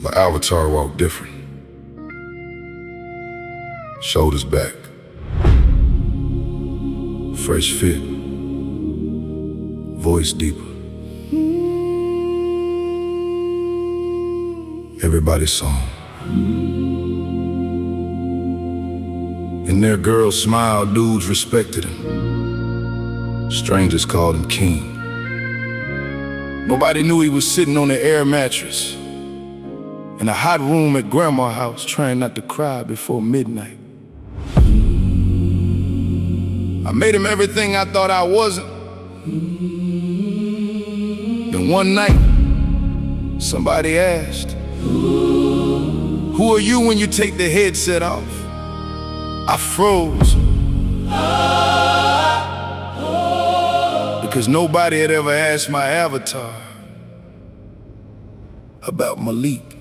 My avatar walked different. Shoulders back. Fresh fit. Voice deeper. Everybody's song. And their girls smiled, dudes respected him. Strangers called him king. Nobody knew he was sitting on the air mattress in a hot room at grandma's house, trying not to cry before midnight. I made him everything I thought I wasn't. Then one night, somebody asked, "Who are you when you take the headset off?" I froze. Because nobody had ever asked my avatar about Malik.